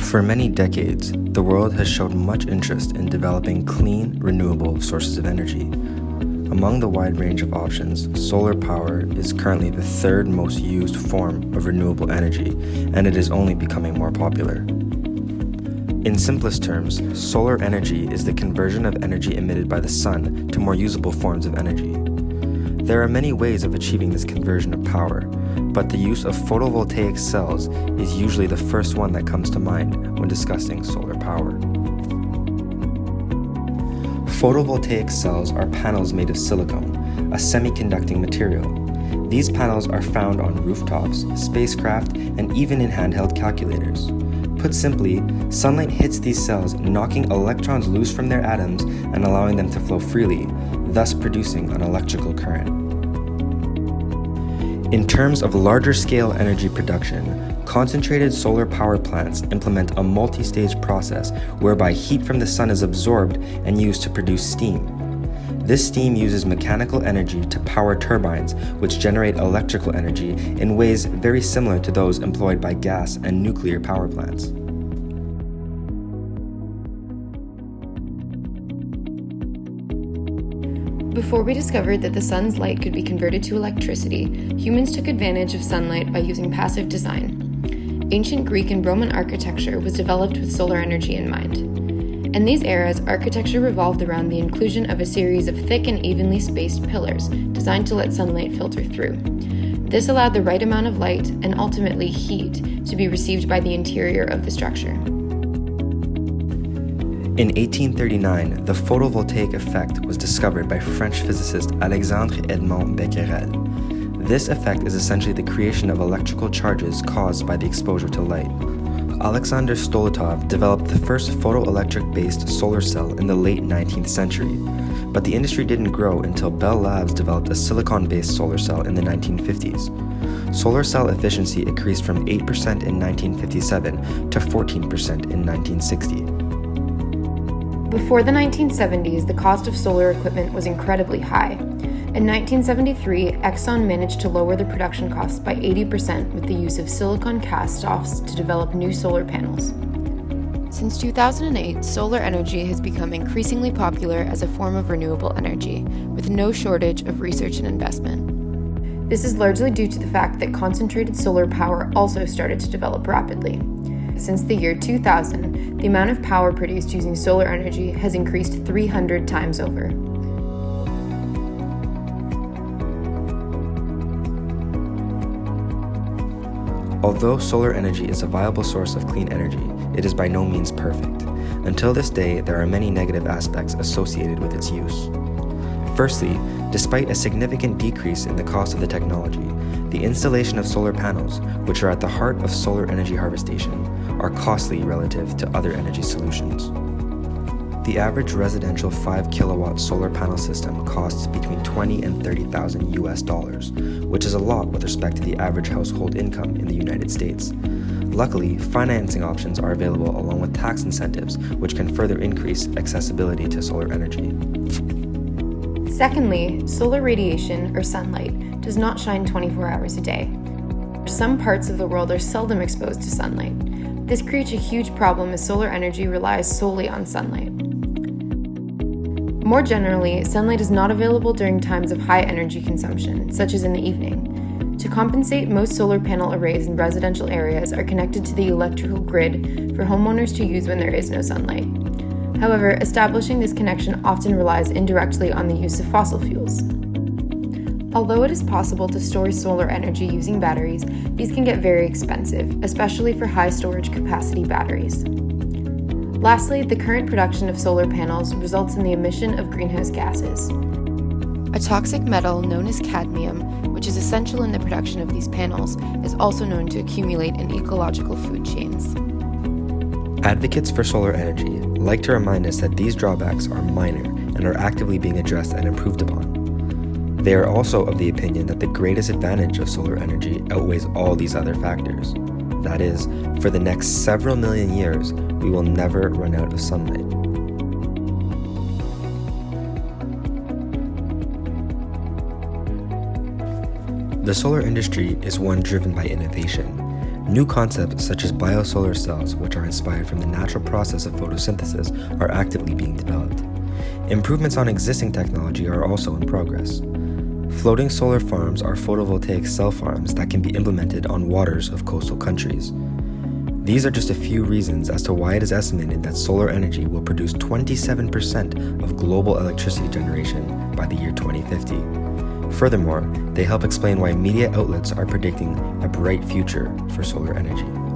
For many decades, the world has showed much interest in developing clean, renewable sources of energy. Among the wide range of options, solar power is currently the third most used form of renewable energy, and it is only becoming more popular. In simplest terms, solar energy is the conversion of energy emitted by the sun to more usable forms of energy. There are many ways of achieving this conversion of power, but the use of photovoltaic cells is usually the first one that comes to mind when discussing solar power. Photovoltaic cells are panels made of silicon, a semiconducting material. These panels are found on rooftops, spacecraft, and even in handheld calculators. Put simply, sunlight hits these cells, knocking electrons loose from their atoms and allowing them to flow freely, thus producing an electrical current. In terms of larger-scale energy production, concentrated solar power plants implement a multi-stage process whereby heat from the sun is absorbed and used to produce steam. This steam uses mechanical energy to power turbines, which generate electrical energy in ways very similar to those employed by gas and nuclear power plants. Before we discovered that the sun's light could be converted to electricity, humans took advantage of sunlight by using passive design. Ancient Greek and Roman architecture was developed with solar energy in mind. In these eras, architecture revolved around the inclusion of a series of thick and evenly spaced pillars designed to let sunlight filter through. This allowed the right amount of light and ultimately heat to be received by the interior of the structure. In 1839, the photovoltaic effect was discovered by French physicist Alexandre Edmond Becquerel. This effect is essentially the creation of electrical charges caused by the exposure to light. Alexander Stolotov developed the first photoelectric-based solar cell in the late 19th century, but the industry didn't grow until Bell Labs developed a silicon-based solar cell in the 1950s. Solar cell efficiency increased from 8% in 1957 to 14% in 1960. Before the 1970s, the cost of solar equipment was incredibly high. In 1973, Exxon managed to lower the production costs by 80% with the use of silicon cast-offs to develop new solar panels. Since 2008, solar energy has become increasingly popular as a form of renewable energy, with no shortage of research and investment. This is largely due to the fact that concentrated solar power also started to develop rapidly. Since the year 2000, the amount of power produced using solar energy has increased 300 times over. Although solar energy is a viable source of clean energy, it is by no means perfect. Until this day, there are many negative aspects associated with its use. Firstly, despite a significant decrease in the cost of the technology, the installation of solar panels, which are at the heart of solar energy harvestation, are costly relative to other energy solutions. The average residential 5 kilowatt solar panel system costs between $20,000 and $30,000, which is a lot with respect to the average household income in the United States. Luckily, financing options are available along with tax incentives, which can further increase accessibility to solar energy. Secondly, solar radiation, or sunlight, does not shine 24 hours a day. Some parts of the world are seldom exposed to sunlight. This creates a huge problem as solar energy relies solely on sunlight. More generally, sunlight is not available during times of high energy consumption, such as in the evening. To compensate, most solar panel arrays in residential areas are connected to the electrical grid for homeowners to use when there is no sunlight. However, establishing this connection often relies indirectly on the use of fossil fuels. Although it is possible to store solar energy using batteries, these can get very expensive, especially for high storage capacity batteries. Lastly, the current production of solar panels results in the emission of greenhouse gases. A toxic metal known as cadmium, which is essential in the production of these panels, is also known to accumulate in ecological food chains. Advocates for solar energy like to remind us that these drawbacks are minor and are actively being addressed and improved upon. They are also of the opinion that the greatest advantage of solar energy outweighs all these other factors. That is, for the next several million years, we will never run out of sunlight. The solar industry is one driven by innovation. New concepts such as biosolar cells, which are inspired from the natural process of photosynthesis, are actively being developed. Improvements on existing technology are also in progress. Floating solar farms are photovoltaic cell farms that can be implemented on waters of coastal countries. These are just a few reasons as to why it is estimated that solar energy will produce 27% of global electricity generation by the year 2050. Furthermore, they help explain why media outlets are predicting a bright future for solar energy.